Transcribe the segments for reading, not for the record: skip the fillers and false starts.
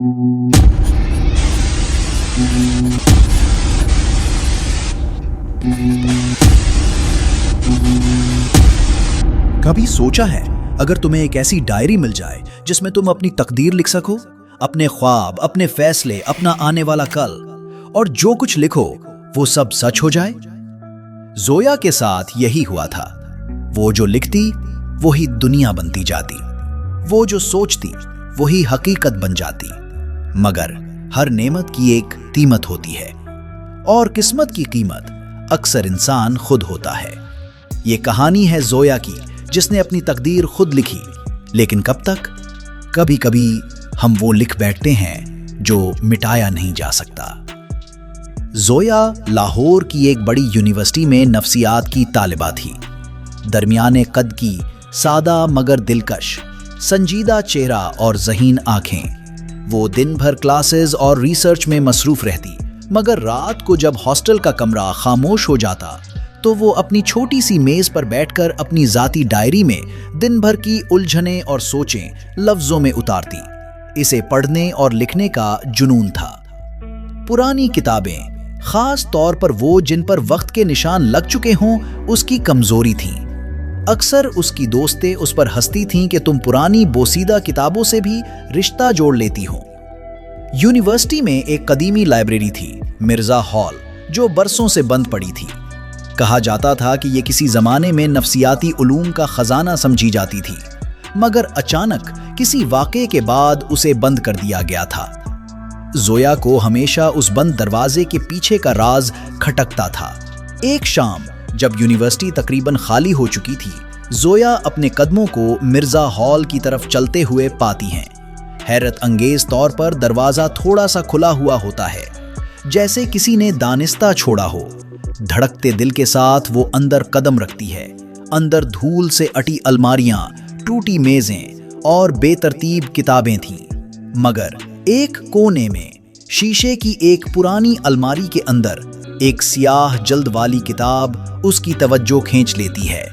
کبھی سوچا ہے اگر تمہیں ایک ایسی ڈائری مل جائے جس میں تم اپنی تقدیر لکھ سکو، اپنے خواب، اپنے فیصلے، اپنا آنے والا کل، اور جو کچھ لکھو وہ سب سچ ہو جائے؟ زویا کے ساتھ یہی ہوا تھا۔ وہ جو لکھتی وہی دنیا بنتی جاتی، وہ جو سوچتی وہی حقیقت بن جاتی۔ مگر ہر نعمت کی ایک قیمت ہوتی ہے، اور قسمت کی قیمت اکثر انسان خود ہوتا ہے۔ یہ کہانی ہے زویا کی، جس نے اپنی تقدیر خود لکھی، لیکن کب تک؟ کبھی کبھی ہم وہ لکھ بیٹھتے ہیں جو مٹایا نہیں جا سکتا۔ زویا لاہور کی ایک بڑی یونیورسٹی میں نفسیات کی طالبہ تھی۔ درمیانے قد کی، سادہ مگر دلکش، سنجیدہ چہرہ اور ذہین آنکھیں۔ وہ دن بھر کلاسز اور ریسرچ میں مصروف رہتی، مگر رات کو جب ہاسٹل کا کمرہ خاموش ہو جاتا تو وہ اپنی چھوٹی سی میز پر بیٹھ کر اپنی ذاتی ڈائری میں دن بھر کی الجھنیں اور سوچیں لفظوں میں اتارتی۔ اسے پڑھنے اور لکھنے کا جنون تھا۔ پرانی کتابیں، خاص طور پر وہ جن پر وقت کے نشان لگ چکے ہوں، اس کی کمزوری تھیں۔ اکثر اس کی دوستیں اس پر ہنستی تھیں کہ تم پرانی بوسیدہ کتابوں سے بھی رشتہ جوڑ لیتی ہو۔ یونیورسٹی میں ایک قدیمی لائبریری تھی، مرزا ہال، جو برسوں سے بند پڑی تھی۔ کہا جاتا تھا کہ یہ کسی زمانے میں نفسیاتی علوم کا خزانہ سمجھی جاتی تھی، مگر اچانک کسی واقعے کے بعد اسے بند کر دیا گیا تھا۔ زویا کو ہمیشہ اس بند دروازے کے پیچھے کا راز کھٹکتا تھا۔ ایک شام جب یونیورسٹی تقریباً خالی ہو چکی تھی، زویا اپنے قدموں کو مرزا ہال کی طرف چلتے ہوئے پاتی ہیں۔ حیرت انگیز طور پر دروازہ تھوڑا سا کھلا ہوا ہوتا ہے، جیسے کسی نے دانستہ چھوڑا ہو۔ دھڑکتے دل کے ساتھ وہ اندر قدم رکھتی ہے۔ اندر دھول سے اٹی الماریاں، ٹوٹی میزیں اور بے ترتیب کتابیں تھیں، مگر ایک کونے میں شیشے کی ایک پرانی الماری کے اندر ایک سیاہ جلد والی کتاب اس کی توجہ کھینچ لیتی ہے۔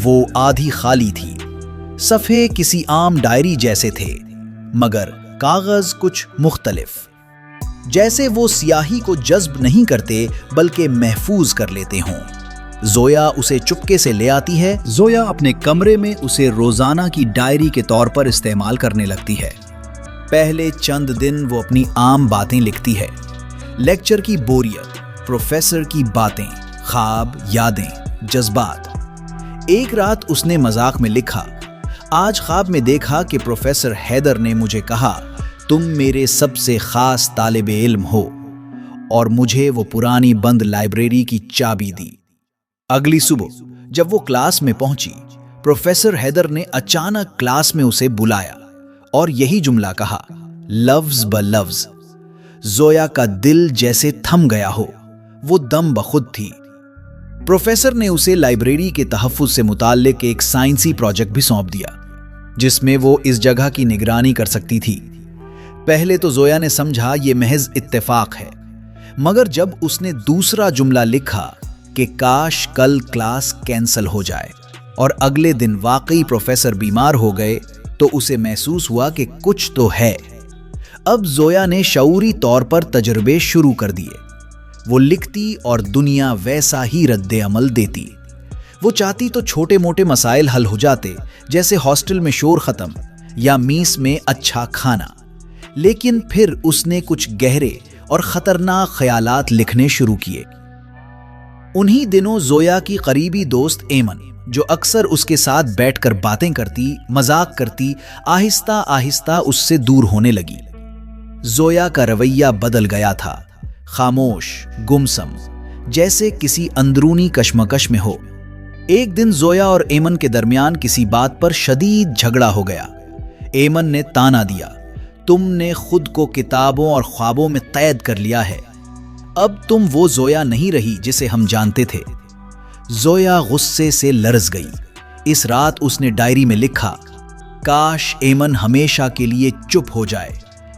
وہ آدھی خالی تھی، صفحے کسی عام ڈائری جیسے تھے، مگر کاغذ کچھ مختلف، جیسے وہ سیاہی کو جذب نہیں کرتے بلکہ محفوظ کر لیتے ہوں۔ زویا اسے چپکے سے لے آتی ہے۔ زویا اپنے کمرے میں اسے روزانہ کی ڈائری کے طور پر استعمال کرنے لگتی ہے۔ پہلے چند دن وہ اپنی عام باتیں لکھتی ہے، لیکچر کی بوریت، پروفیسر کی باتیں، خواب، یادیں، جذبات۔ ایک رات اس نے مذاق میں لکھا، آج خواب میں دیکھا کہ پروفیسر حیدر نے مجھے کہا تم میرے سب سے خاص طالب علم ہو، اور مجھے وہ پرانی بند لائبریری کی چابی دی۔ اگلی صبح جب وہ کلاس میں پہنچی، پروفیسر حیدر نے اچانک کلاس میں اسے بلایا اور یہی جملہ کہا، لفظ بلفظ۔ زویا کا دل جیسے تھم گیا ہو، وہ دم بخود تھی۔ پروفیسر نے اسے لائبریری کے تحفظ سے متعلق ایک سائنسی پروجیکٹ بھی سونپ دیا، جس میں وہ اس جگہ کی نگرانی کر سکتی تھی۔ پہلے تو زویا نے سمجھا یہ محض اتفاق ہے، مگر جب اس نے دوسرا جملہ لکھا کہ کاش کل کلاس کینسل ہو جائے اور اگلے دن واقعی پروفیسر بیمار ہو گئے، تو اسے محسوس ہوا کہ کچھ تو ہے۔ اب زویا نے شعوری طور پر تجربے شروع کر دیے۔ وہ لکھتی اور دنیا ویسا ہی رد عمل دیتی۔ وہ چاہتی تو چھوٹے موٹے مسائل حل ہو جاتے، جیسے ہاسٹل میں شور ختم یا میس میں اچھا کھانا، لیکن پھر اس نے کچھ گہرے اور خطرناک خیالات لکھنے شروع کیے۔ انہی دنوں زویا کی قریبی دوست ایمن، جو اکثر اس کے ساتھ بیٹھ کر باتیں کرتی، مذاق کرتی، آہستہ آہستہ اس سے دور ہونے لگی۔ زویا کا رویہ بدل گیا تھا، خاموش، گمسم، جیسے کسی اندرونی کشمکش میں ہو۔ ایک دن زویا اور ایمن کے درمیان کسی بات پر شدید جھگڑا ہو گیا۔ ایمن نے تانا دیا، تم نے خود کو کتابوں اور خوابوں میں قید کر لیا ہے، اب تم وہ زویا نہیں رہی جسے ہم جانتے تھے۔ زویا غصے سے لرز گئی۔ اس رات اس نے ڈائری میں لکھا، کاش ایمن ہمیشہ کے لیے چپ ہو جائے،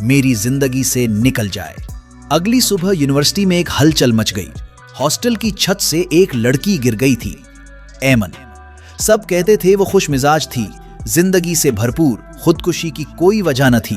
میری زندگی سے نکل جائے۔ اگلی صبح یونیورسٹی میں ایک ہلچل مچ گئی۔ ہاسٹل کی چھت سے ایک لڑکی گر گئی تھی، ایمن۔ سب کہتے تھے وہ خوش مزاج تھی، زندگی سے بھرپور، خودکشی کی کوئی وجہ نہ تھی۔